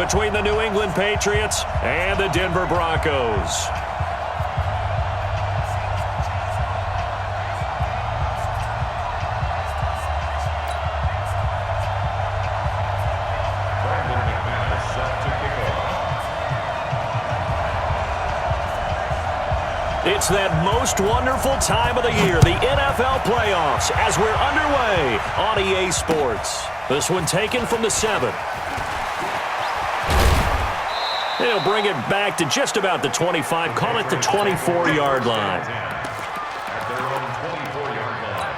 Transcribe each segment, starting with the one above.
between the New England Patriots and the Denver Broncos. It's that most wonderful time of the year, the NFL playoffs, as we're underway on EA Sports. This one taken from the 7. They'll bring it back to just about the 25, call it the 24-yard line. At their own 24-yard line.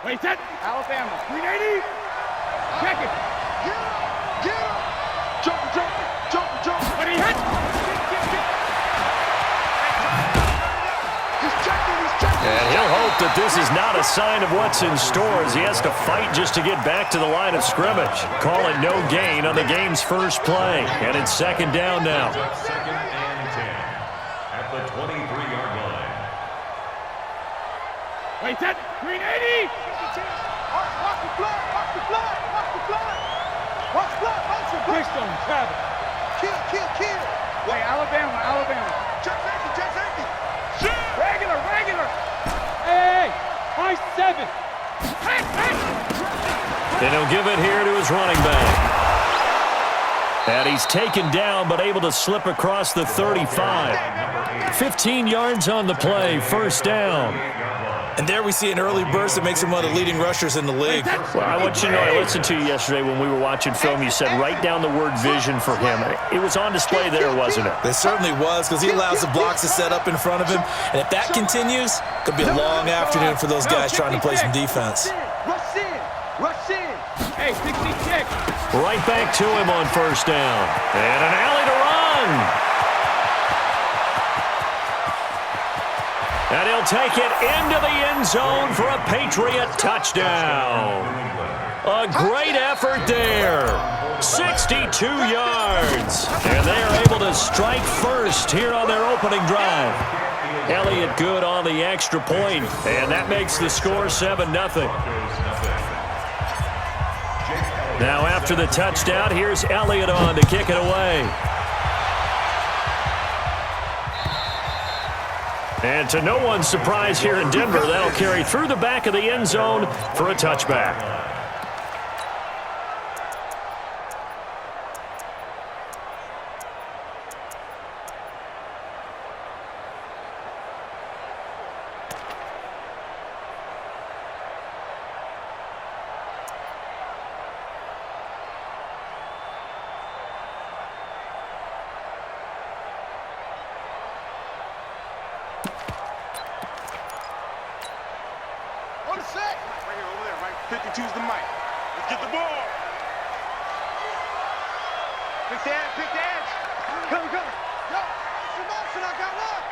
Wait, set. Alabama. 380. Check it. Get him. Get him. Jump, jump, jump, jump. When he hits. He's checking. He's checking. And he'll hope that this is not a sign of what's in store as he has to fight just to get back to the line of scrimmage. Call it no gain on the game's first play. And it's second down now. Second and 10 at the 23-yard line. Wait, set. 380. Watch the blood. Watch the blood. Watch the blood. Watch blood. Watch the blood. Keystone, Travis. Kill. Wait, Alabama. Check safety. Regular. Hey, high 7. Hey. And he'll give it here to his running back. And he's taken down but able to slip across the 35. 15 yards on the play, first down. And there we see an early burst that makes him one of the leading rushers in the league. Well, I want you to know, I listened to you yesterday when we were watching film. You said write down the word vision for him. It was on display there, wasn't it? It certainly was, because he allows the blocks to set up in front of him. And if that continues, it could be a long afternoon for those guys trying to play some defense. Rush in. Hey, 66. Right back to him on first down. And an alley to run. And he'll take it into the end zone for a Patriot touchdown. A great effort there. 62 yards. And they are able to strike first here on their opening drive. Elliott good on the extra point, and that makes the score 7-0. Now after the touchdown, here's Elliott on to kick it away. And to no one's surprise here in Denver, that'll carry through the back of the end zone for a touchback. On the set. Right here, over there, right? 52's the mic. Let's get the ball. Pick the edge. Come. Yo, it's a motion. I got one.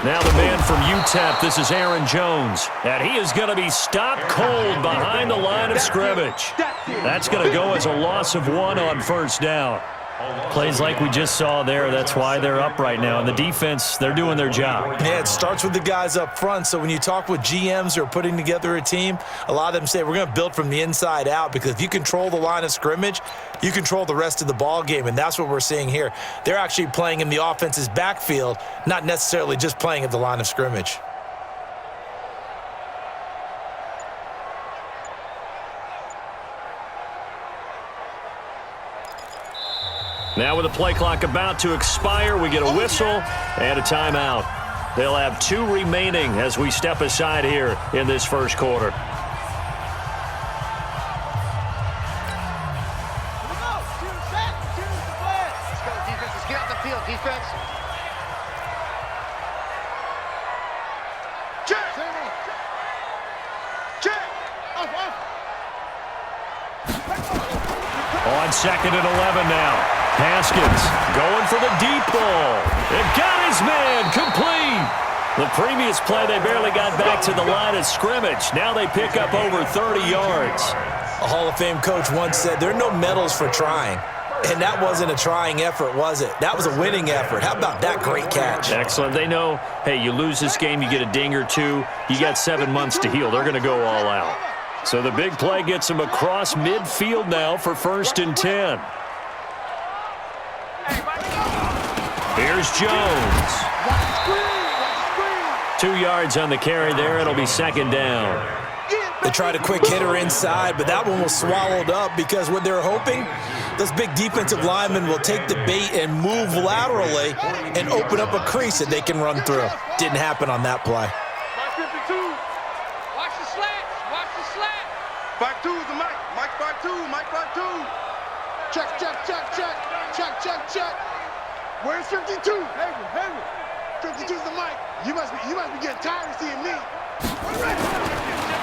Now the man from UTEP, this is Aaron Jones. And he is going to be stopped cold behind the line of scrimmage. That's going to go as a loss of 1 on first down. Plays like we just saw there, that's why they're up right now. And the defense, they're doing their job. Yeah, it starts with the guys up front. So when you talk with GMs who are putting together a team, a lot of them say we're going to build from the inside out, because if you control the line of scrimmage, you control the rest of the ball game, and that's what we're seeing here. They're actually playing in the offense's backfield, not necessarily just playing at the line of scrimmage. Now with the play clock about to expire, we get a whistle and a timeout. They'll have 2 remaining as we step aside here in this first quarter. Let's go, defense. Let's get out the field, defense. Check. On second and 11 now. Haskins going for the deep ball. It got his man complete. The previous play, they barely got back to the line of scrimmage. Now they pick up over 30 yards. A Hall of Fame coach once said, there are no medals for trying. And that wasn't a trying effort, was it? That was a winning effort. How about that great catch? Excellent. They know, hey, you lose this game, you get a ding or two. You got 7 months to heal. They're going to go all out. So the big play gets them across midfield now for 1st and 10. Here's Jones. 2 yards on the carry there. It'll be 2nd down. They tried a quick hitter inside, but that one was swallowed up because what they're hoping, those big defensive linemen will take the bait and move laterally and open up a crease that they can run through. Didn't happen on that play. Mike 52. Watch the slant. Watch the slant. 5-2 is the Mike. Mike 5-2. Mike 5-2. Check, check, check, check. Check, check, check. Where's 52? Hey, 52 is the Mike. You must be getting tired of seeing me.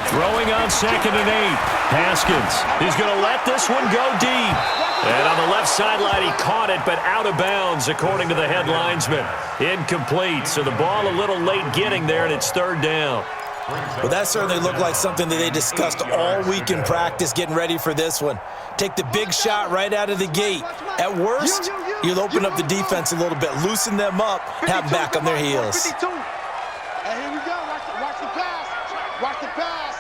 Throwing on 2nd and 8. Haskins. He's going to let this one go deep. And on the left sideline, he caught it, but out of bounds, according to the head linesman. Incomplete. So the ball a little late getting there, and it's 3rd down. Well, that certainly looked like something that they discussed all week in practice getting ready for this one. Take the big shot right out of the gate. At worst, you'll open up the defense a little bit, loosen them up, have them back on their heels. 52. Hey, here we go. Watch the pass. Watch the pass.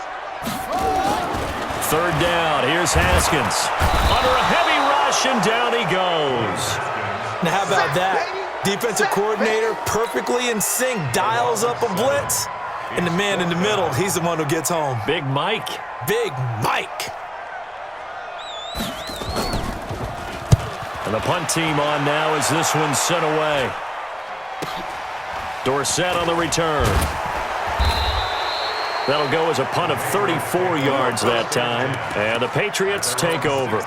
3rd down. Here's Haskins. Under a heavy rush, and down he goes. Now, how about that? Defensive coordinator perfectly in sync, dials up a blitz. And the man in the middle, he's the one who gets home. Big Mike. Big Mike. And the punt team on now as this one's sent away. Dorsett on the return. That'll go as a punt of 34 yards that time. And the Patriots take over.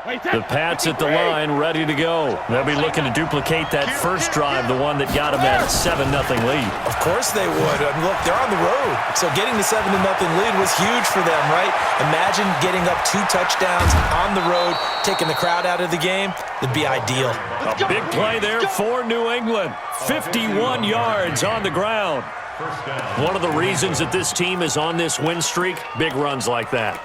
The Pats at the line, ready to go. They'll be looking to duplicate that first drive, the one that got them that 7-0 lead. Of course they would. I mean, look, they're on the road. So getting the 7-0 lead was huge for them, right? Imagine getting up 2 touchdowns on the road, taking the crowd out of the game. It'd be ideal. A big play there for New England. 51 yards on the ground. One of the reasons that this team is on this win streak, big runs like that.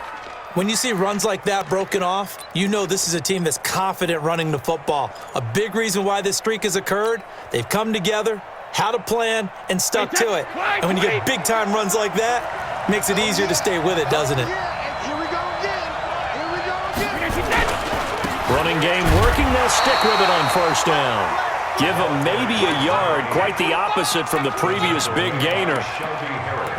When you see runs like that broken off, you know this is a team that's confident running the football. A big reason why this streak has occurred, they've come together, had a plan, and stuck to it. And when you get big-time runs like that, it makes it easier to stay with it, doesn't it? Here we go again. Here we go again. Running game working, they'll stick with it on 1st down. Give them maybe a yard, quite the opposite from the previous big gainer.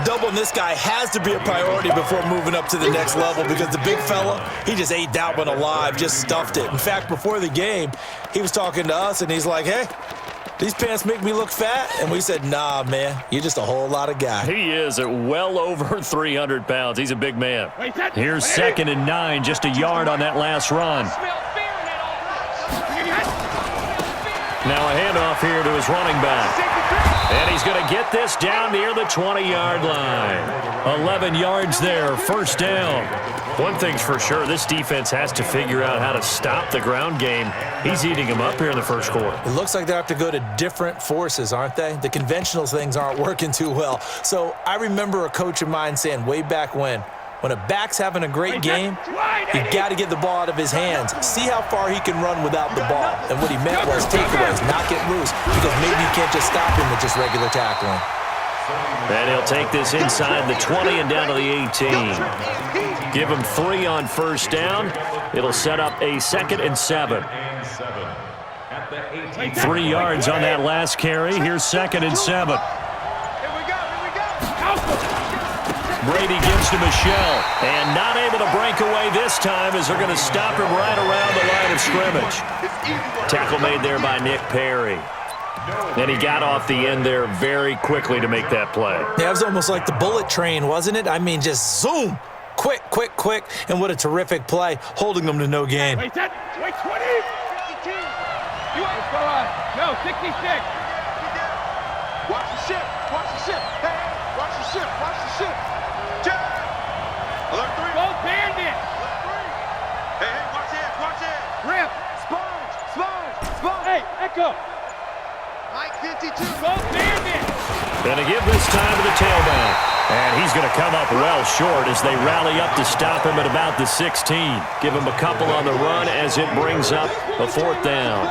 Doubling this guy has to be a priority before moving up to the next level because the big fella, he just ate that one alive, just stuffed it. In fact, before the game, he was talking to us, and he's like, hey, these pants make me look fat? And we said, nah, man, you're just a whole lot of guy. He is at well over 300 pounds. He's a big man. Here's 2nd and 9, just a yard on that last run. Now a handoff here to his running back. And he's going to get this down near the 20-yard line. 11 yards there, 1st down. One thing's for sure, this defense has to figure out how to stop the ground game. He's eating them up here in the 1st quarter. It looks like they have to go to different forces, aren't they? The conventional things aren't working too well. So I remember a coach of mine saying way back when a back's having a great game, you've got to get the ball out of his hands. See how far he can run without the ball. And what he meant was takeaways, not get loose, because maybe you can't just stop him with just regular tackling. And he'll take this inside the 20 and down to the 18. Give him 3 on 1st down. It'll set up a 2nd and 7. 3 yards on that last carry. Here's 2nd and 7. Brady gives to Michelle, and not able to break away this time as they're going to stop him right around the line of scrimmage. Tackle made there by Nick Perry. And he got off the end there very quickly to make that play. Yeah, it was almost like the bullet train, wasn't it? I mean, just zoom. Quick, quick, quick. And what a terrific play, holding them to no gain. Wait, 20. 52. No, 66. Watch the ship. Watch the ship. Hey, watch the ship. Watch the ship. Alert 3. Go Bandit. Back up. Mike 52. Go, damn it. Going to give this time to the tailback. And he's going to come up well short as they rally up to stop him at about the 16. Give him a couple on the run as it brings up a 4th down.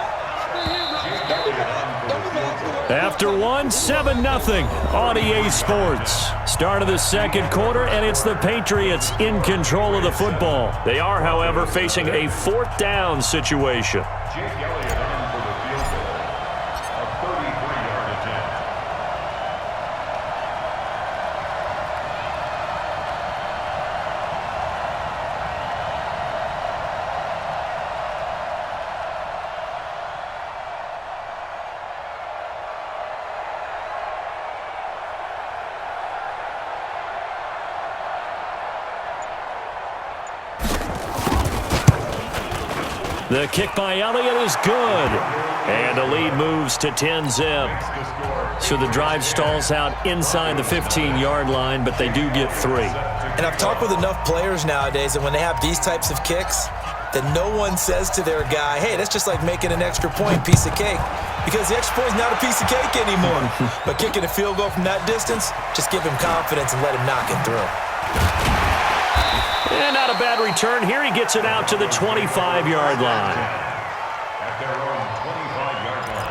After one, 7-0 on EA Sports. Start of the second quarter, and it's the Patriots in control of the football. They are, however, facing a 4th down situation. The kick by Elliott is good. And the lead moves to 10-zip. So the drive stalls out inside the 15-yard line, but they do get 3. And I've talked with enough players nowadays that when they have these types of kicks, that no one says to their guy, hey, that's just like making an extra point, piece of cake. Because the extra point is not a piece of cake anymore. But kicking a field goal from that distance, just give him confidence and let him knock it through. And not a bad return here. He gets it out to the 25-yard line. At their own 25-yard line.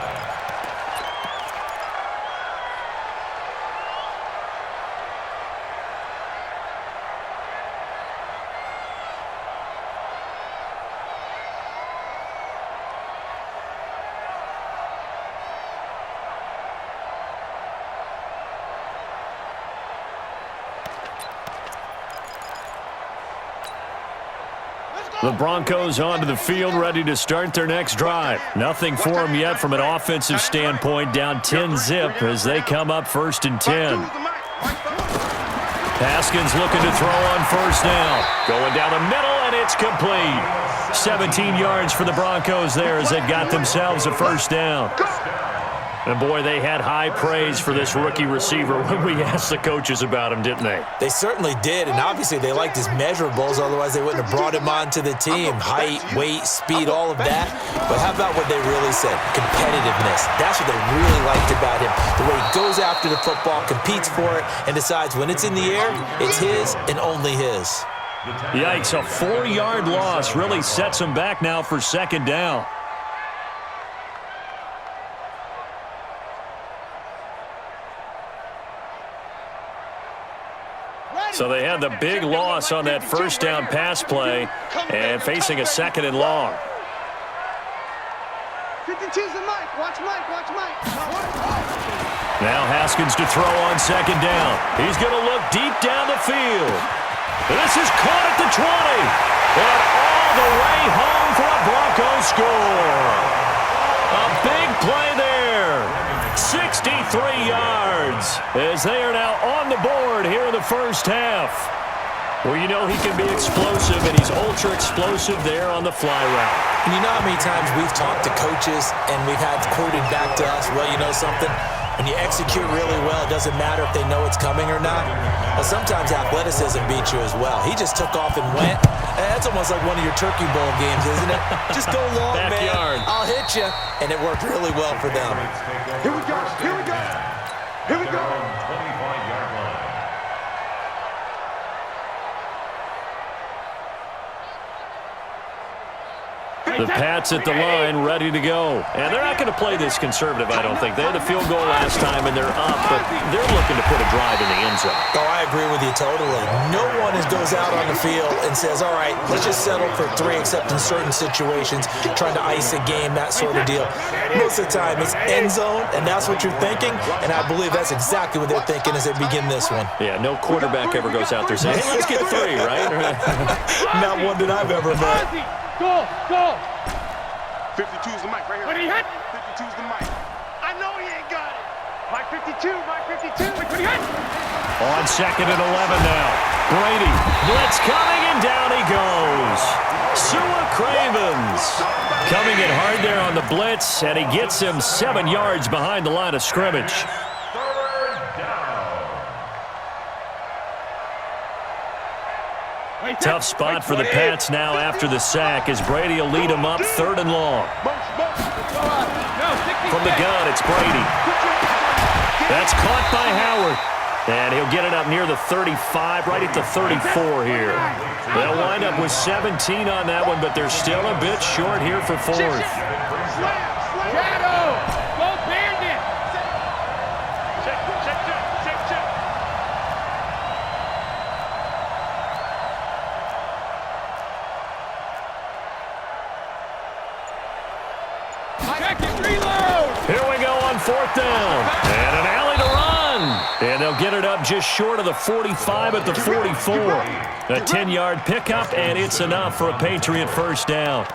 The Broncos onto the field, ready to start their next drive. Nothing for them yet from an offensive standpoint, down 10-zip as they come up 1st and 10. Haskins looking to throw on 1st down. Going down the middle, and it's complete. 17 yards for the Broncos there as they've got themselves a 1st down. And, boy, they had high praise for this rookie receiver when we asked the coaches about him, didn't they? They certainly did, and obviously they liked his measurables, otherwise they wouldn't have brought him onto the team. Height, weight, speed, all of that. But how about what they really said? Competitiveness. That's what they really liked about him. The way he goes after the football, competes for it, and decides when it's in the air, it's his and only his. Yikes, a 4-yard loss really sets him back now for 2nd down. So they had the big loss on that 1st down pass play and facing a 2nd and long. 52's the Mike. Watch Mike. Watch Mike. Now Haskins to throw on 2nd down. He's going to look deep down the field. This is caught at the 20. And all the way home for a Broncos score. A big play there. 63 yards as they are now on the board here in the 1st half. Well, you know he can be explosive, and he's ultra-explosive there on the fly route. And you know how many times we've talked to coaches and we've had quoted back to us, well, you know something? When you execute really well, it doesn't matter if they know it's coming or not. But sometimes athleticism beats you as well. He just took off and went. And that's almost like one of your Turkey Bowl games, isn't it? Just go long, Backyard. man. I'll hit you. And it worked really well for them. Here we go. Here we go. Here we go. 25-yard line. The Pats at the line, ready to go. And they're not going to play this conservative, I don't think. They had the field goal last time, and they're up, but they're looking to put a drive in the end zone. Oh, I agree with you totally. No one goes out on the field and says, all right, let's just settle for 3, except in certain situations, trying to ice a game, that sort of deal. Most of the time, it's end zone, and that's what you're thinking, and I believe that's exactly what they're thinking as they begin this one. Yeah, no quarterback ever goes out there saying, hey, let's get 3, right? Not one that I've ever met. Go, go. 52's the mic right here. When he hit. 52's the mic. I know he ain't got it. Mike 52, Mike 52. When he hit. On 2nd and 11 now. Brady, blitz coming, and down he goes. Sua Cravens coming in hard there on the blitz, and he gets him 7 yards behind the line of scrimmage. Tough spot for the Pats now after the sack as Brady will lead them up 3rd and long. Motion, From the gun, it's Brady. That's caught by Howard. And he'll get it up near the 35, right at the 34 here. They'll wind up with 17 on that one, but they're still a bit short here for fourth. Shadow! Go Bandit! Here we go on fourth down. And an alley to run. And they'll get it up just short of the 45 at the 44. A 10-yard pickup, and it's enough for a Patriot first down.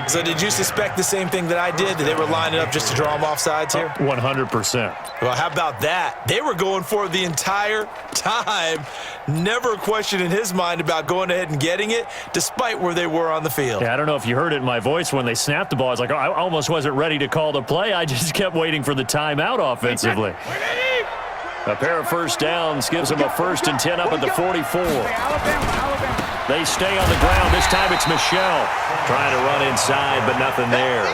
So did you suspect the same thing that I did, that they were lining up just to draw them off sides here? 100%. Well, how about that? They were going for it the entire time. Never a question in his mind about going ahead and getting it, despite where they were on the field. Yeah, I don't know if you heard it in my voice when they snapped the ball. I was like, oh, I almost wasn't ready to call the play. I just kept waiting for the timeout offensively. A pair of first downs gives them a 1st and 10 up at the 44. They stay on the ground. This time it's Michelle trying to run inside, but nothing there.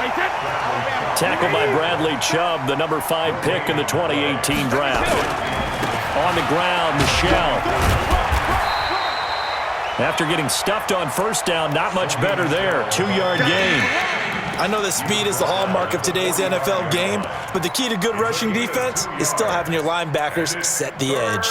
Tackled by Bradley Chubb, the number 5 pick in the 2018 draft. On the ground, Michelle. After getting stuffed on first down, not much better there. 2-yard gain. I know that speed is the hallmark of today's NFL game, but the key to good rushing defense is still having your linebackers set the edge.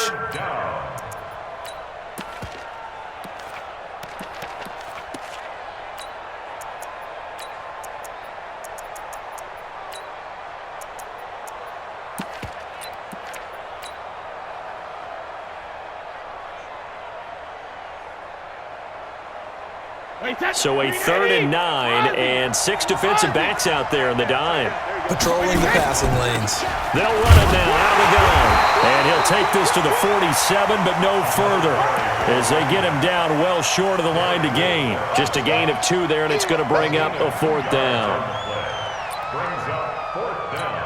So a 3rd and 9 and 6 defensive backs out there in the dime. Patrolling the passing lanes. They'll run it now out of the gun. And he'll take this to the 47, but no further as they get him down well short of the line to gain. Just a gain of 2 there, and it's going to bring up a 4th down. Brings up 4th down.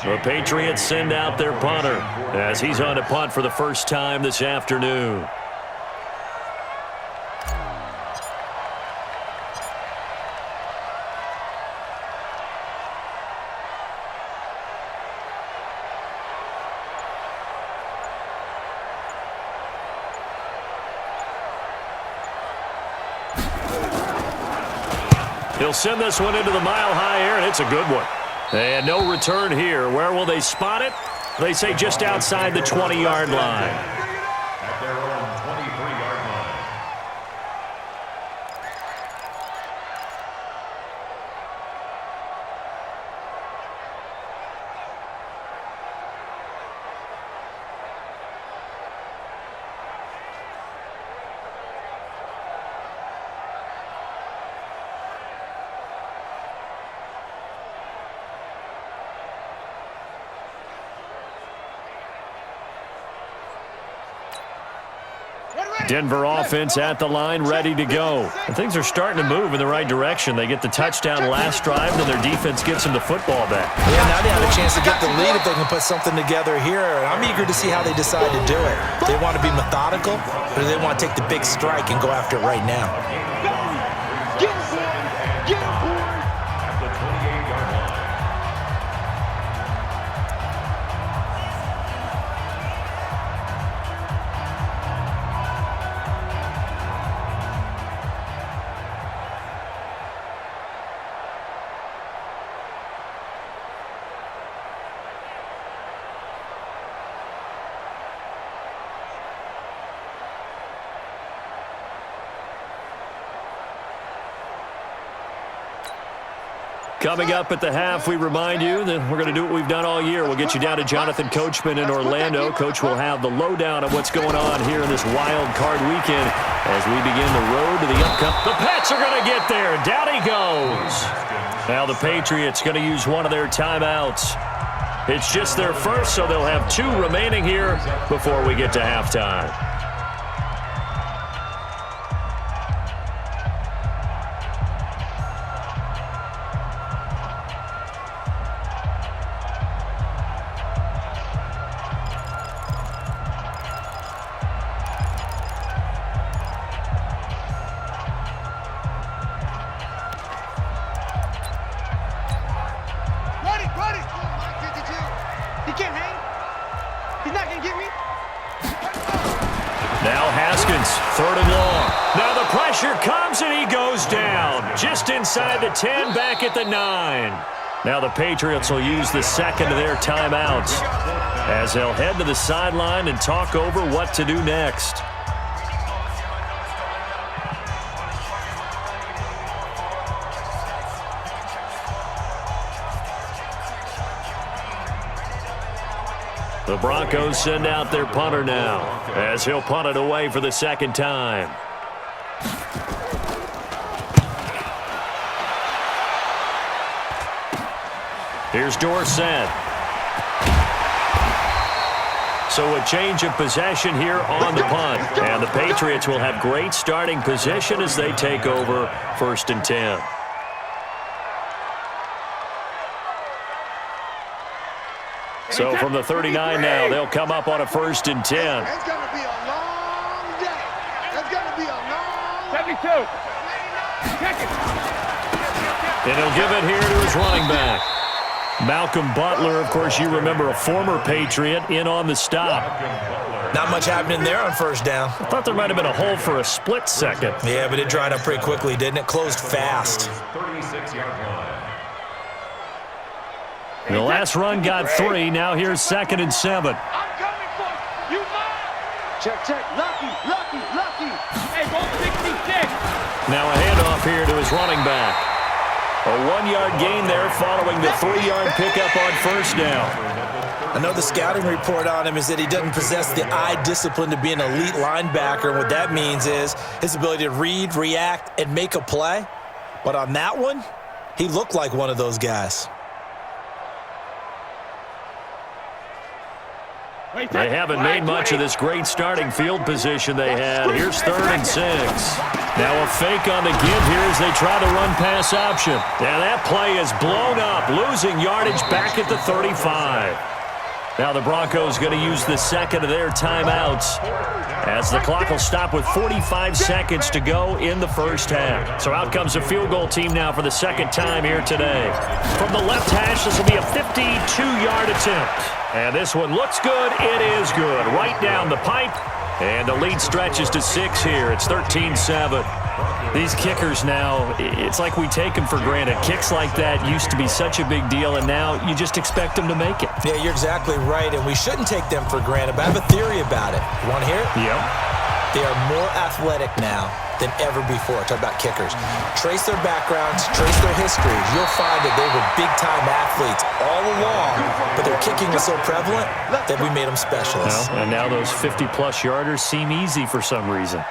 The Patriots send out their punter as he's on to punt for the first time this afternoon. He'll send this one into the mile-high air, and it's a good one. And no return here. Where will they spot it? They say just outside the 20-yard line. At their own 23-yard line. Denver offense at the line, ready to go. And things are starting to move in the right direction. They get the touchdown last drive, then their defense gets them the football back. Yeah, now they have a chance to get the lead if they can put something together here. And I'm eager to see how they decide to do it. Do they want to be methodical, or do they want to take the big strike and go after it right now? At the 28-yard line. Coming up at the half, we remind you that we're going to do what we've done all year. We'll get you down to Jonathan Coachman in Orlando. Coach will have the lowdown of what's going on here in this wild card weekend as we begin the road to the upcoming. The Pats are going to get there. Down he goes. Now the Patriots going to use one of their timeouts. It's just their first, so they'll have 2 remaining here before we get to halftime. Haskins, 3rd and long. Now the pressure comes and he goes down. Just inside the 10, back at the 9. Now the Patriots will use the second of their timeouts as they'll head to the sideline and talk over what to do next. The Broncos send out their punter now as he'll punt it away for the second time. Here's Dorsett. So a change of possession here on the punt. And the Patriots will have great starting position as they take over 1st and 10. So from the 39 now, they'll come up on a 1st and 10. It's going to be a long day. It's going to be a long 72. Check it. And he'll give it here to his running back. Malcolm Butler, of course, you remember, a former Patriot, in on the stop. Not much happening there on 1st down. I thought there might have been a hole for a split second. Yeah, but it dried up pretty quickly, didn't it? Closed fast. 36-yard line. The last run got 3. Now here's 2nd and 7. I'm coming for you. You mine. Check. Lucky. Hey, go 66. Now a handoff here to his running back. A 1-yard gain there following the 3-yard pickup on 1st down. I know the scouting report on him is that he doesn't possess the eye discipline to be an elite linebacker. And what that means is his ability to read, react, and make a play. But on that one, he looked like one of those guys. They haven't made much of this great starting field position they had. Here's 3rd and 6. Now a fake on the give here as they try to run pass option. Yeah, that play is blown up, losing yardage back at the 35. Now the Broncos going to use the second of their timeouts as the clock will stop with 45 seconds to go in the 1st half. So out comes a field goal team now for the second time here today. From the left hash, this will be a 52-yard attempt. And this one looks good. It is good. Right down the pipe. And the lead stretches to 6 here. It's 13-7. These kickers now, it's like we take them for granted. Kicks like that used to be such a big deal, and now you just expect them to make it. Yeah, you're exactly right, and we shouldn't take them for granted, but I have a theory about it. You want to hear it? Yep. They are more athletic now than ever before. Talk about kickers. Trace their backgrounds, trace their histories. You'll find that they were big-time athletes all along, but their kicking was so prevalent that we made them specialists. Well, and now those 50-plus yarders seem easy for some reason.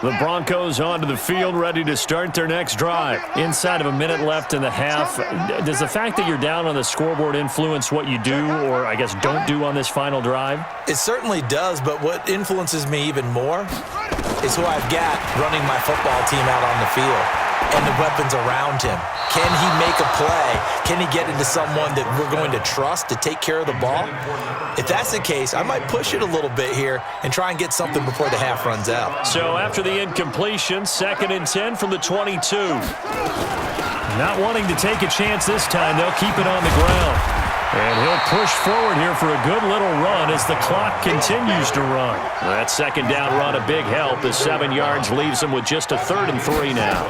The Broncos onto the field, ready to start their next drive. Inside of a minute left in the half. Does the fact that you're down on the scoreboard influence what you do, or I guess don't do, on this final drive? It certainly does, but what influences me even more is who I've got running my football team out on the field and the weapons around him. Can he make a play? Can he get into someone that we're going to trust to take care of the ball? If that's the case, I might push it a little bit here and try and get something before the half runs out. So after the incompletion, 2nd and 10 from the 22. Not wanting to take a chance this time, they'll keep it on the ground. And he'll push forward here for a good little run as the clock continues to run. That 2nd down run a big help as 7 yards leaves him with just a 3rd and 3 now.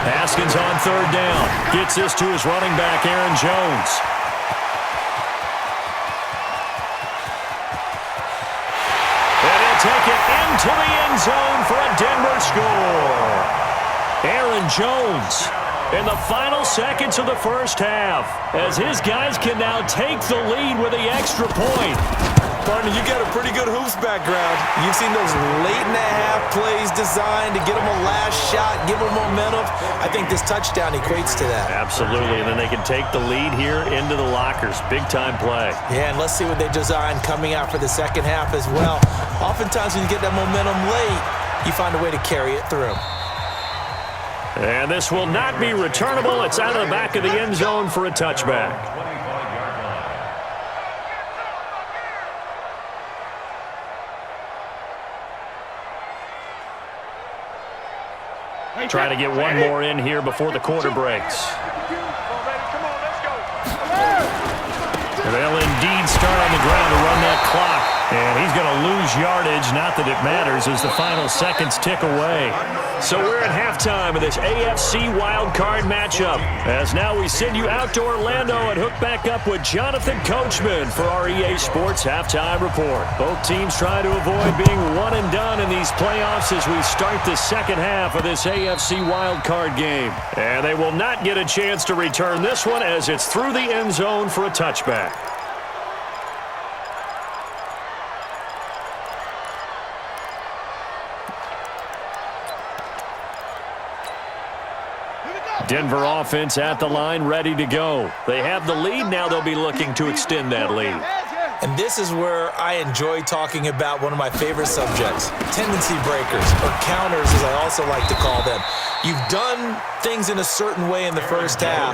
Haskins on 3rd down. Gets this to his running back, Aaron Jones. And he'll take it into the end zone for a Denver score. Aaron Jones in the final seconds of the 1st half as his guys can now take the lead with the extra point. Partner, you got a pretty good hoops background. You've seen those late-in-the-half plays designed to get them a last shot, give them momentum. I think this touchdown equates to that. Absolutely, and then they can take the lead here into the lockers. Big-time play. Yeah, and let's see what they design coming out for the second half as well. Oftentimes when you get that momentum late, you find a way to carry it through. And this will not be returnable. It's out of the back of the end zone for a touchback. Trying to get one more in here before the quarter breaks. They'll indeed start on the ground to run that clock. And he's going to lose yardage. Not that it matters as the final seconds tick away. So we're at halftime of this AFC wildcard matchup. As now we send you out to Orlando and hook back up with Jonathan Coachman for our EA Sports Halftime Report. Both teams try to avoid being one and done in these playoffs as we start the second half of this AFC wildcard game. And they will not get a chance to return this one as it's through the end zone for a touchback. Denver offense at the line, ready to go. They have the lead. Now they'll be looking to extend that lead. And this is where I enjoy talking about one of my favorite subjects, tendency breakers, or counters as I also like to call them. You've done things in a certain way in the first half,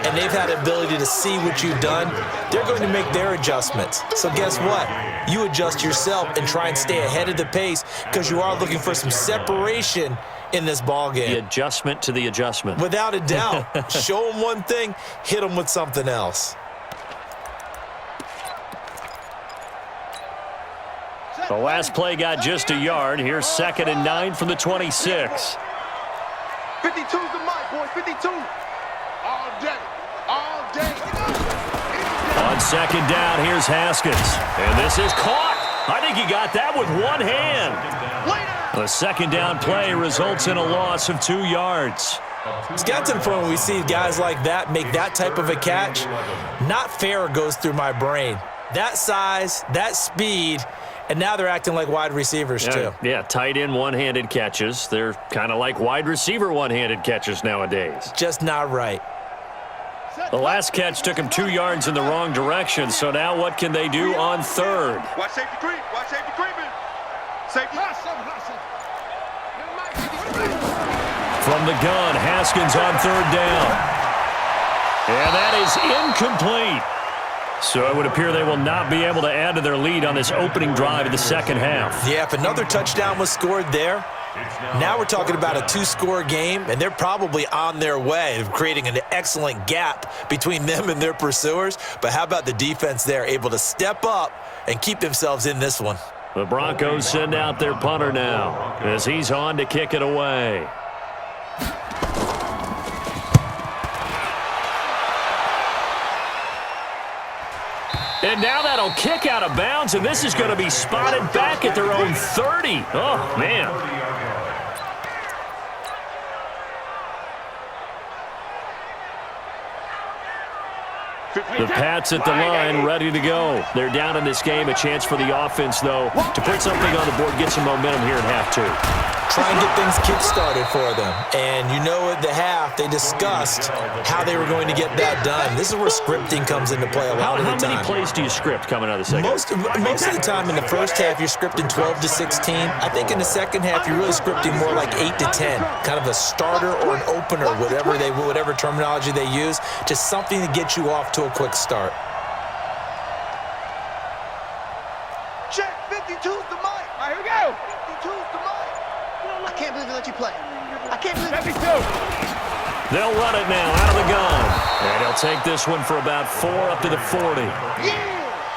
and they've had the ability to see what you've done. They're going to make their adjustments. So guess what? You adjust yourself and try and stay ahead of the pace because you are looking for some separation in this ball game. The adjustment to the adjustment. Without a doubt. Show them one thing, hit them with something else. The last play got just a yard. Here's 2nd and 9 from the 26. 52's the mic, boys. 52. All day. All day. On 2nd down, here's Haskins. And this is caught. I think he got that with one hand. The 2nd down play results in a loss of 2 yards. It's got to the point when we see guys like that make that type of a catch. Not fair goes through my brain. That size, that speed, and now they're acting like wide receivers too. Yeah, tight end one-handed catches. They're kind of like wide receiver one-handed catches nowadays. Just not right. The last catch took him 2 yards in the wrong direction, so now what can they do on 3rd? Watch safety creep. Watch safety creeping. Safety. From the gun, Haskins on 3rd down. And that is incomplete. So it would appear they will not be able to add to their lead on this opening drive of the second half. Yeah, if another touchdown was scored there, now we're talking about a 2-score game, and they're probably on their way of creating an excellent gap between them and their pursuers. But how about the defense there, able to step up and keep themselves in this one? The Broncos send out their punter now as he's on to kick it away. And now that'll kick out of bounds, and this is going to be spotted back at their own 30. Oh, man. The Pats at the line, ready to go. They're down in this game. A chance for the offense, though, to put something on the board, get some momentum here in half 2. Try and get things kick-started for them. And you know at the half, they discussed how they were going to get that done. This is where scripting comes into play a lot of the time. How many plays do you script coming out of the second? Most of the time in the first half, you're scripting 12 to 16. I think in the second half, you're really scripting more like 8 to 10. Kind of a starter or an opener, whatever terminology they use. Just something to get you off to a quick start. Check, 52's the mic. All right, here we go. 52's the mic. I can't believe they let you play. I can't believe 52. They'll run it now out of the gun. And he'll take this one for about 4 up to the 40. Yeah.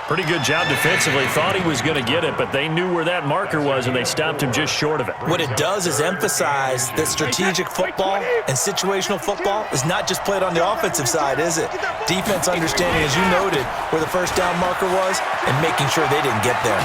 Pretty good job defensively. Thought he was going to get it, but they knew where that marker was, and they stopped him just short of it. What it does is emphasize that strategic football and situational football is not just played on the offensive side, is it? Defense understanding, as you noted, where the first down marker was and making sure they didn't get there.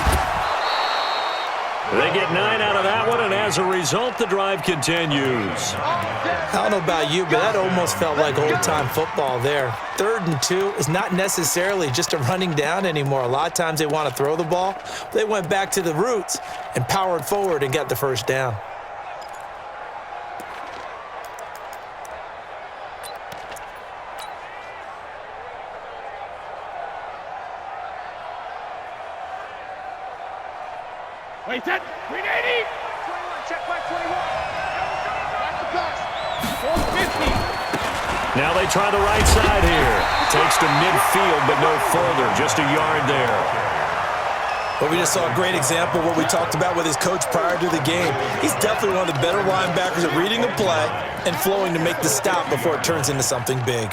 They get 9 out of that one, and as a result, the drive continues. I don't know about you, but that almost felt like old-time football there. 3rd and 2 is not necessarily just a running down anymore. A lot of times they want to throw the ball. They went back to the roots and powered forward and got the first down. Wait, that 380. 21, check back 21. Back to pass. 450. Now they try the right side here. Takes to midfield, but no further. Just a yard there. But we just saw a great example of what we talked about with his coach prior to the game. He's definitely one of the better linebackers at reading a play and flowing to make the stop before it turns into something big.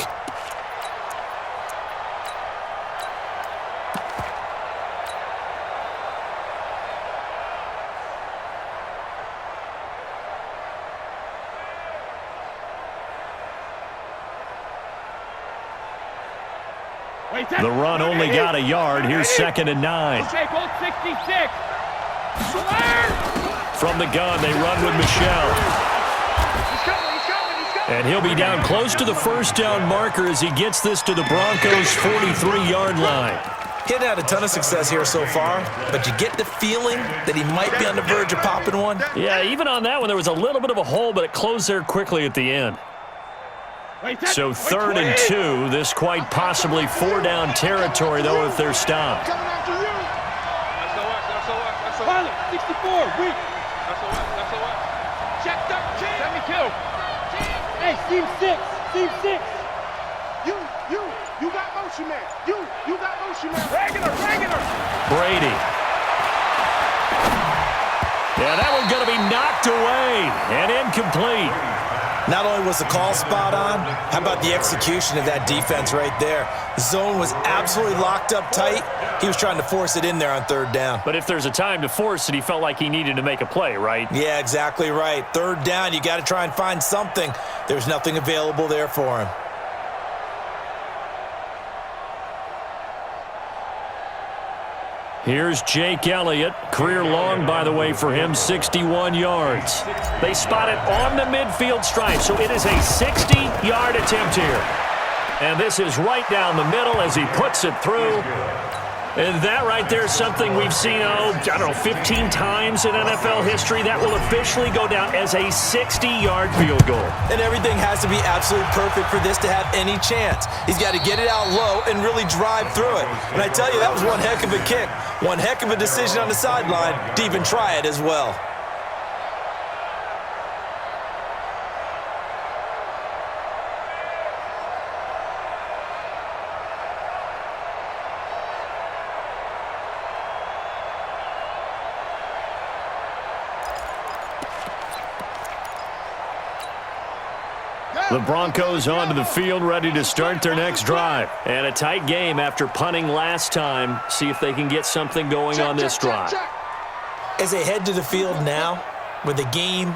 The run only got a yard. Here's 2nd and 9. Okay, go 66. From the gun, they run with Michelle. He's coming. And he'll be down close to the first down marker as he gets this to the Broncos' 43-yard line. He hadn't had a ton of success here so far, but you get the feeling that he might be on the verge of popping one. Yeah, even on that one, there was a little bit of a hole, but it closed there quickly at the end. So 3rd and 2, this quite possibly 4-down territory, though, if they're stopped. Coming after you. Pilot, 64, weak. Check 13. Let me kill. Hey, team 6. You got motion, man. You got motion, man. Regular. Brady. Yeah, that one's going to be knocked away and incomplete. Not only was the call spot on, how about the execution of that defense right there? The zone was absolutely locked up tight. He was trying to force it in there on 3rd down. But if there's a time to force it, he felt like he needed to make a play, right? Yeah, exactly right. 3rd down, you got to try and find something. There's nothing available there for him. Here's Jake Elliott. Career long, by the way, for him, 61 yards. They spot it on the midfield stripe, so it is a 60-yard attempt here. And this is right down the middle as he puts it through. And that right there is something we've seen, 15 times in NFL history. That will officially go down as a 60-yard field goal. And everything has to be absolutely perfect for this to have any chance. He's got to get it out low and really drive through it. And I tell you, that was one heck of a kick. One heck of a decision on the sideline to even try it as well. The Broncos onto the field, ready to start their next drive. And a tight game after punting last time. See if they can get something going on this drive. As they head to the field now, with the game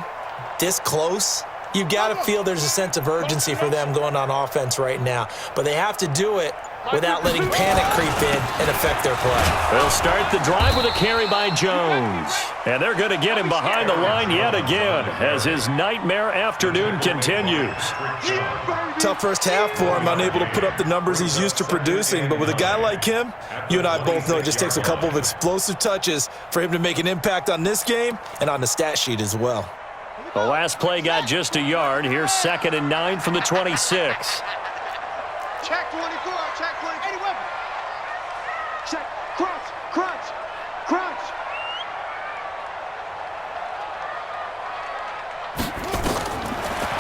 this close, you've got to feel there's a sense of urgency for them going on offense right now. But they have to do it without letting panic creep in and affect their play. They'll start the drive with a carry by Jones. And they're going to get him behind the line yet again as his nightmare afternoon continues. Tough first half for him, unable to put up the numbers he's used to producing. But with a guy like him, you and I both know it just takes a couple of explosive touches for him to make an impact on this game and on the stat sheet as well. The last play got just a yard. Here's 2nd and 9 from the 26. Check 24, check 20. Any weapon. Check, crunch.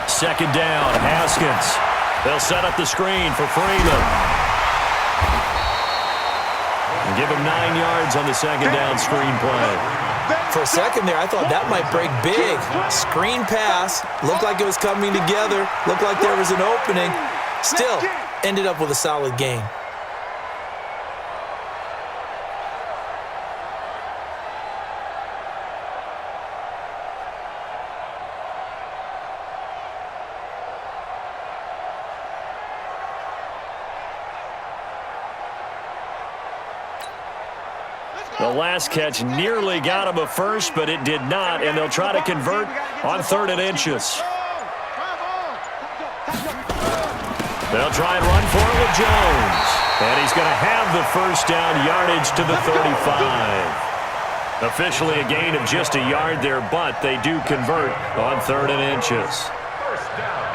2nd down, Haskins. They'll set up the screen for Freeman. And give him 9 yards on the 2nd down screen play. For a second there, I thought that might break big. Screen pass, looked like it was coming together, looked like there was an opening. Still, ended up with a solid gain. The last catch nearly got him a first, but it did not, and they'll try to convert on 3rd and inches. They'll try and run for it with Jones. And he's going to have the first down yardage to the 35. Officially a gain of just a yard there, but they do convert on 3rd and inches. First down.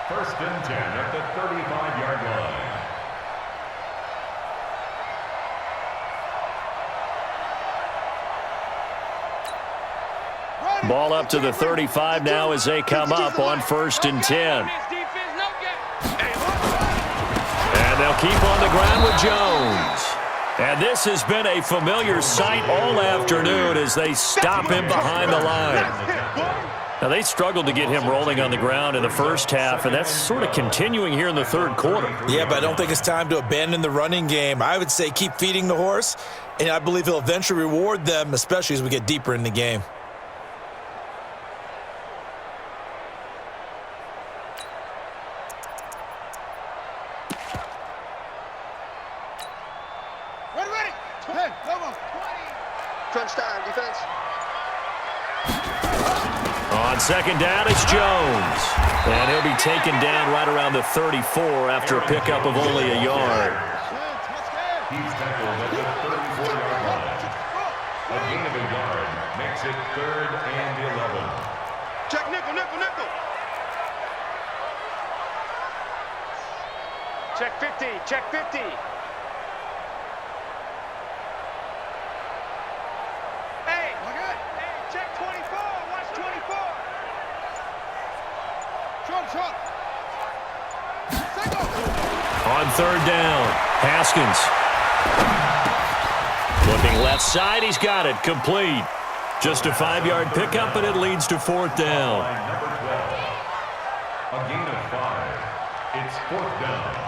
1st and 10 at the 35-yard line. Ball up to the 35 now as they come up on 1st and 10. And they'll keep on the ground with Jones. And this has been a familiar sight all afternoon as they stop him behind the line. Now, they struggled to get him rolling on the ground in the first half, and that's sort of continuing here in the 3rd quarter. Yeah, but I don't think it's time to abandon the running game. I would say keep feeding the horse, and I believe he'll eventually reward them, especially as we get deeper in the game. Crunch time, defense. On second down, it's Jones. And he'll be taken down right around the 34 after a pickup of only a yard. He's tackled at the 34-yard line. A gain of a yard makes it 3rd and 11. Check nickel, nickel, nickel. Check 50, check 50. Hey, check 24, watch 24. Short. On third down, Haskins. Looking left side, he's got it, complete. Just a 5-yard pickup, and it leads to 4th down. Number 12. A gain of 5. It's 4th down.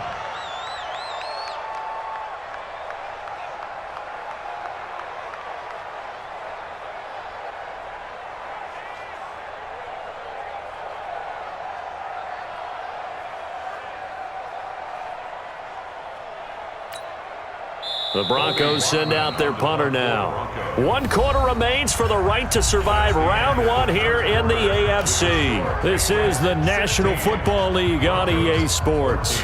The Broncos send out their punter now. 1 quarter remains for the right to survive round 1 here in the AFC. This is the National Football League on EA Sports.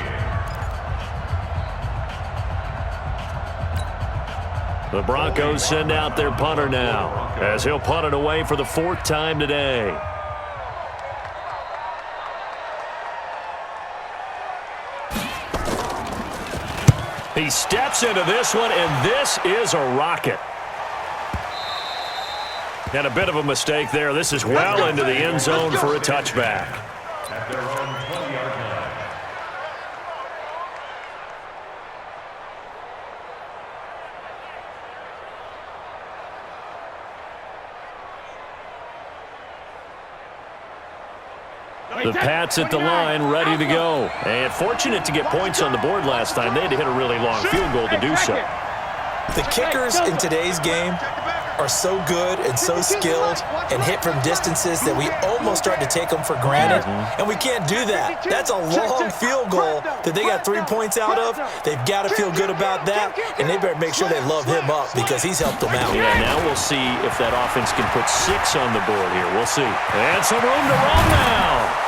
The Broncos send out their punter now as he'll punt it away for the 4th time today. He steps into this one, and this is a rocket. And a bit of a mistake there. This is well into the end zone for a touchback. At their own 20-yard line. The Pats at the line, ready to go. And fortunate to get points on the board last time. They had to hit a really long field goal to do so. The kickers in today's game are so good and so skilled and hit from distances that we almost start to take them for granted, and we can't do that. That's a long field goal that they got 3 points out of. They've got to feel good about that, and they better make sure they love him up because he's helped them out. Yeah, now we'll see if that offense can put 6 on the board here. We'll see. And some room to run now.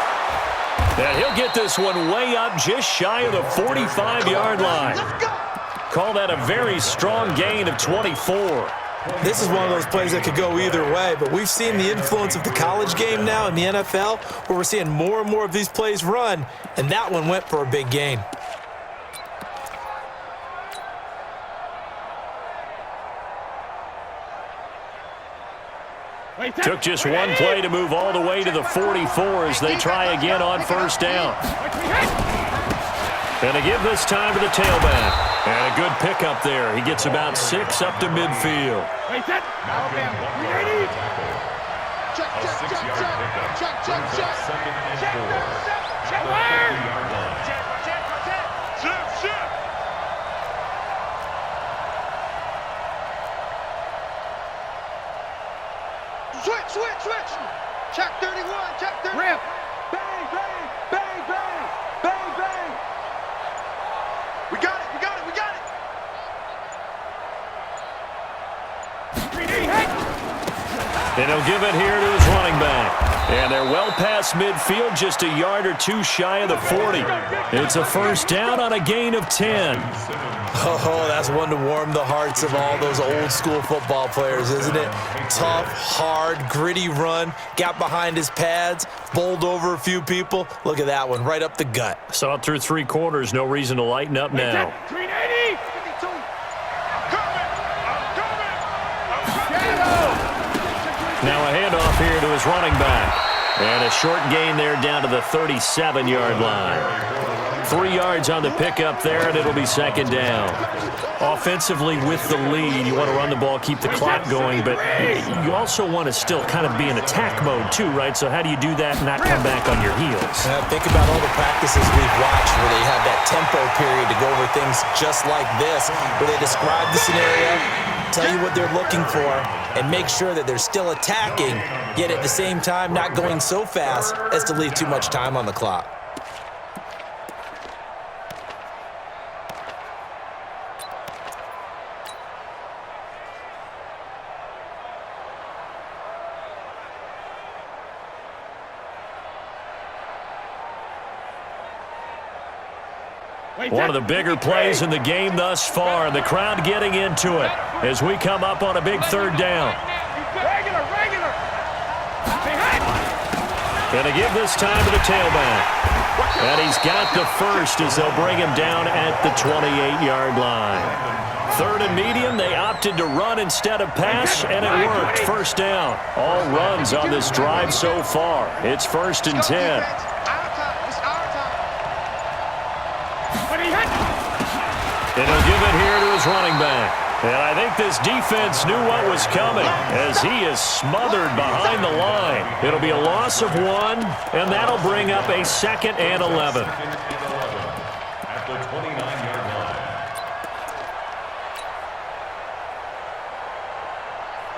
And he'll get this one way up just shy of the 45-yard line. Call that a very strong gain of 24. This is one of those plays that could go either way, but we've seen the influence of the college game now in the NFL where we're seeing more and more of these plays run, and that one went for a big gain. Took just one play to move all the way to the 44 as they try again on first down. And they give this time to the tailback. And a good pickup there. He gets about 6 up to midfield. Check. Second and 4. Switch. Check 31. Check 31. Rip. Bang. We got it. And he'll give it here to his running back. And they're well past midfield, just a yard or 2 shy of the 40. It's a first down on a gain of 10. Oh, that's one to warm the hearts of all those old school football players, isn't it? Tough, hard, gritty run, got behind his pads, bowled over a few people. Look at that one, right up the gut. Saw it through 3 quarters, no reason to lighten up now. 380. Now a handoff here to his running back. And a short gain there down to the 37-yard line. 3 yards on the pickup there, and it'll be second down. Offensively with the lead, you want to run the ball, keep the clock going, but you also want to still kind of be in attack mode too, right? So how do you do that and not come back on your heels? Think about all the practices we've watched where they have that tempo period to go over things just like this, where they describe the scenario, tell you what they're looking for, and make sure that they're still attacking, yet at the same time not going so fast as to leave too much time on the clock. One of the bigger plays in the game thus far. The crowd getting into it as we come up on a big third down. Regular. Gonna give this time to the tailback. And he's got the first as they'll bring him down at the 28-yard line. Third and medium, they opted to run instead of pass, and it worked. First down. All runs on this drive so far. It's 1st and 10. And he'll give it here to his running back. And I think this defense knew what was coming as he is smothered behind the line. It'll be a loss of 1, and that'll bring up a 2nd and 11. At the 29-yard line.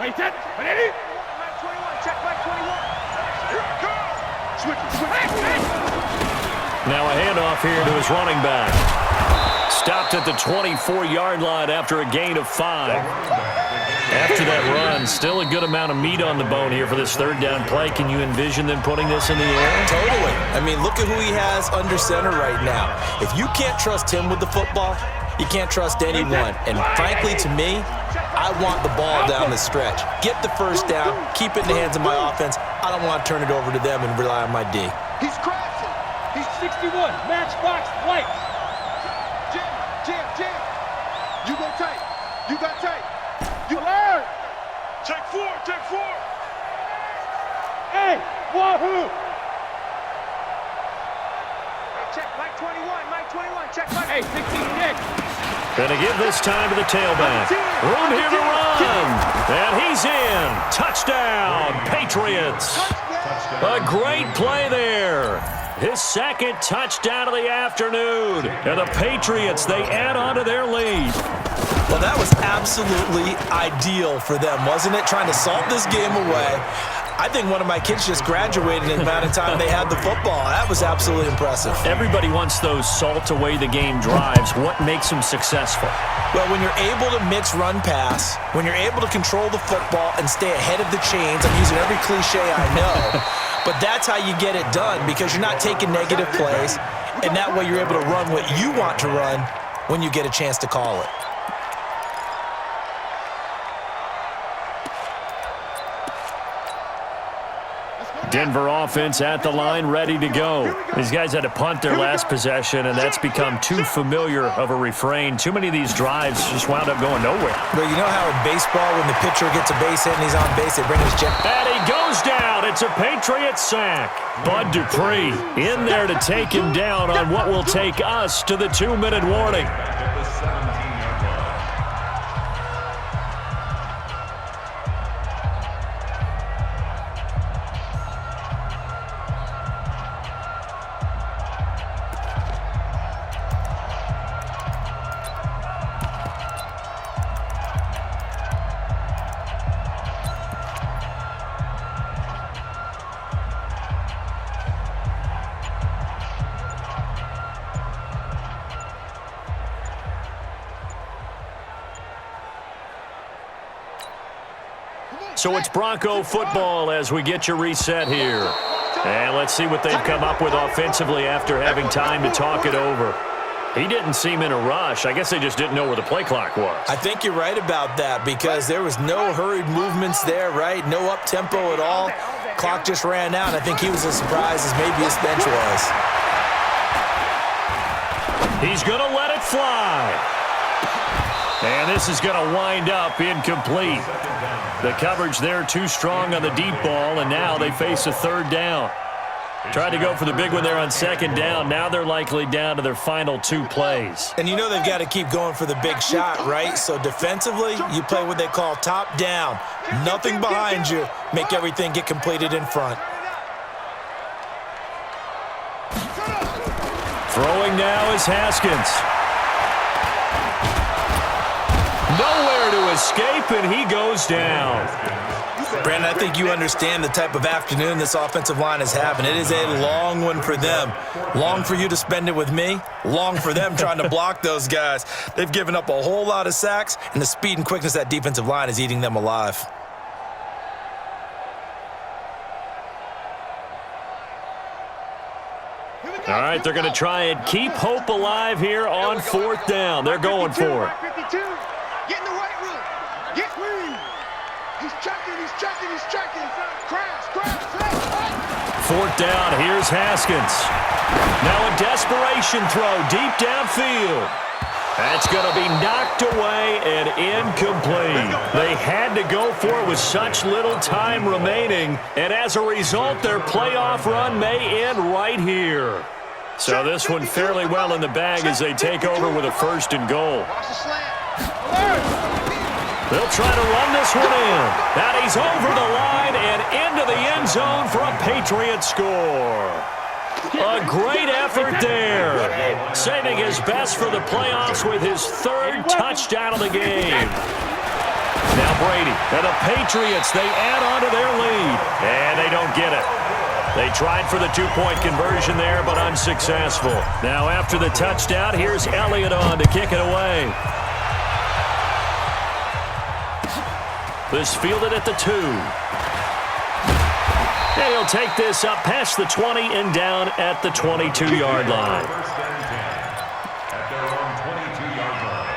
Wait, that. Ready? Back 21. Check back 21. Here it comes. Switch. Now a handoff here to his running back. Stopped at the 24-yard line after a gain of 5. After that run, still a good amount of meat on the bone here for this third down play. Can you envision them putting this in the air? Totally. I mean, look at who he has under center right now. If you can't trust him with the football, you can't trust anyone. And frankly, to me, I want the ball down the stretch. Get the first down, keep it in the hands of my offense. I don't want to turn it over to them and rely on my D. He's crashing. He's 61. Matchbox lights. Jam. You go tight. You got tight. You learn. Take 4. Hey, wahoo. Check Mike 21. Check Mike. Hey, 16 Nick. Gonna give this time to the tailback. Room here to run. And he's in. Touchdown, Patriots. A great play there. His 2nd touchdown of the afternoon. And the Patriots, they add on to their lead. Well, that was absolutely ideal for them, wasn't it? Trying to salt this game away. I think one of my kids just graduated in the amount of time they had the football. That was absolutely impressive. Everybody wants those salt away the game drives. What makes them successful? Well, when you're able to mix run-pass, when you're able to control the football and stay ahead of the chains, I'm using every cliche I know, but that's how you get it done because you're not taking negative plays, and that way you're able to run what you want to run when you get a chance to call it. Denver offense at the line, ready to go. These guys had to punt their last possession, and that's become too familiar of a refrain. Too many of these drives just wound up going nowhere. But you know how in baseball, when the pitcher gets a base hit and he's on base, they bring his jet. And he goes down. It's a Patriot sack. Bud Dupree in there to take him down on what will take us to the 2-minute warning. At the 17-yard line. So it's Bronco football as we get you reset here. And let's see what they've come up with offensively after having time to talk it over. He didn't seem in a rush. I guess they just didn't know where the play clock was. I think you're right about that because there was no hurried movements there, right? No up-tempo at all. Clock just ran out. I think he was as surprised as maybe his bench was. He's going to let it fly. And this is going to wind up incomplete. The coverage there too strong on the deep ball, and now they face a third down. Tried to go for the big one there on 2nd down. Now they're likely down to their final 2 plays. And you know they've got to keep going for the big shot, right? So defensively, you play what they call top down. Nothing behind you. Make everything get completed in front. Throwing now is Haskins. Nowhere to escape, and he goes down. Brandon, I think you understand the type of afternoon this offensive line is having. It is a long one for them. Long for you to spend it with me. Long for them trying to block those guys. They've given up a whole lot of sacks, and the speed and quickness of that defensive line is eating them alive. All right, they're going to try and keep hope alive here on fourth down. They're going for it. 52. Get in the weight room. Get clean. He's checking. Crash. Fourth down, here's Haskins. Now a desperation throw deep downfield. That's going to be knocked away and incomplete. They had to go for it with such little time remaining, and as a result, their playoff run may end right here. So this one fairly well in the bag as they take over with a 1st and goal. Watch the slant. They'll try to run this one in. And he's over the line and into the end zone for a Patriot score. A great effort there. Saving his best for the playoffs with his 3rd touchdown of the game. Now Brady and the Patriots, they add on to their lead. And they don't get it. They tried for the 2-point conversion there, but unsuccessful. Now after the touchdown, here's Elliott on to kick it away. This fielded at the 2. And he'll take this up past the 20 and down at the 22-yard line. 1st and 10 at their own 22-yard line.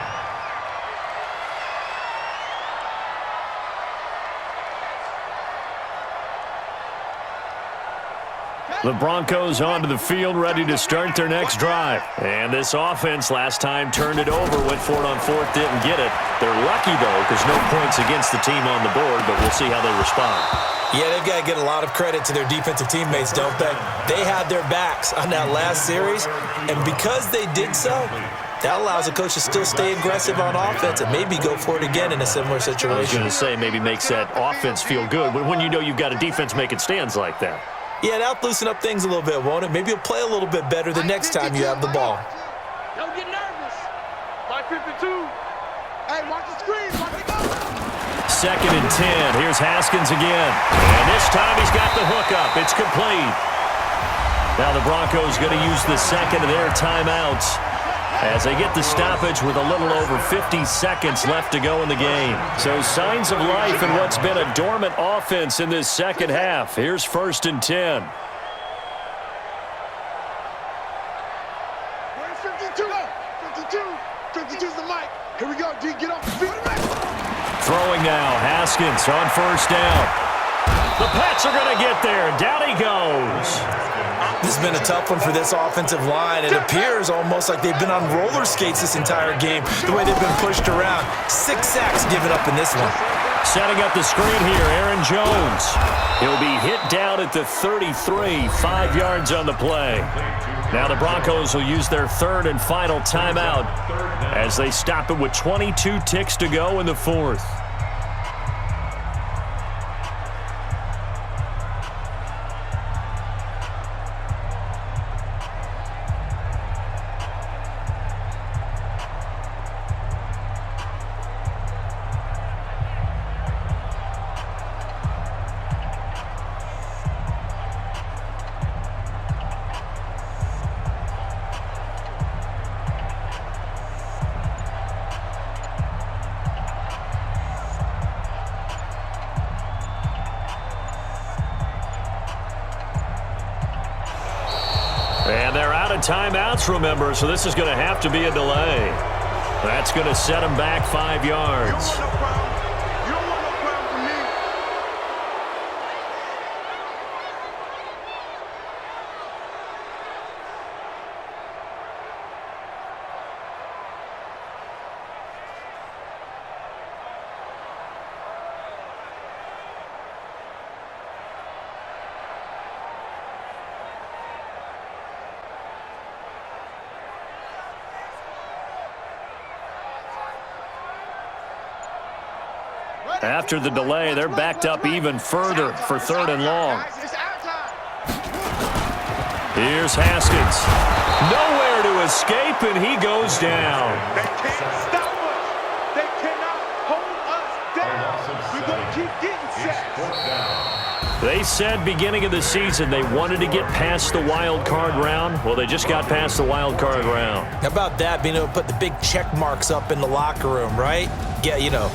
The Broncos onto the field, ready to start their next drive. And this offense last time turned it over, went for it on 4th, didn't get it. They're lucky, though, because no points against the team on the board, but we'll see how they respond. Yeah, they've got to get a lot of credit to their defensive teammates, don't they? They had their backs on that last series, and because they did so, that allows the coach to still stay aggressive on offense and maybe go for it again in a similar situation. I was going to say maybe makes that offense feel good when you know you've got a defense making stands like that. Yeah, that'll loosen up things a little bit, won't it? Maybe you'll play a little bit better the next time you have the ball. Don't get nervous. 552. Hey, watch the screen. Watch it go. 2nd and 10. Here's Haskins again. And this time he's got the hook up. It's complete. Now the Broncos going to use the 2nd of their timeouts as they get the stoppage with a little over 50 seconds left to go in the game. So signs of life in what's been a dormant offense in this second half. Here's 1st and 10. Where's 52? 52's the mic. Here we go, D. Get off the field. Throwing now, Haskins on 1st down. The Pats are going to get there. Down he goes. This has been a tough one for this offensive line. It appears almost like they've been on roller skates this entire game, the way they've been pushed around. 6 sacks given up in this one. Setting up the screen here, Aaron Jones. He'll be hit down at the 33, 5 yards on the play. Now the Broncos will use their 3rd and final timeout as they stop it with 22 ticks to go in the 4th. And they're out of timeouts, remember, so this is going to have to be a delay. That's going to set them back 5 yards. You don't want no problem from me. After the delay, they're backed up even further for 3rd and long. It's our time. Here's Haskins. Nowhere to escape, and he goes down. They can't stop us. They cannot hold us down. We're going to keep getting sacks. They said beginning of the season they wanted to get past the wild card round. Well, they just got past the wild card round. How about that, being able to put the big check marks up in the locker room, right? Yeah, you know,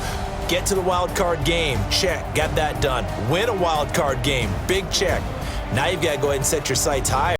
get to the wild card game, check, got that done. Win a wild card game, big check. Now you've got to go ahead and set your sights higher.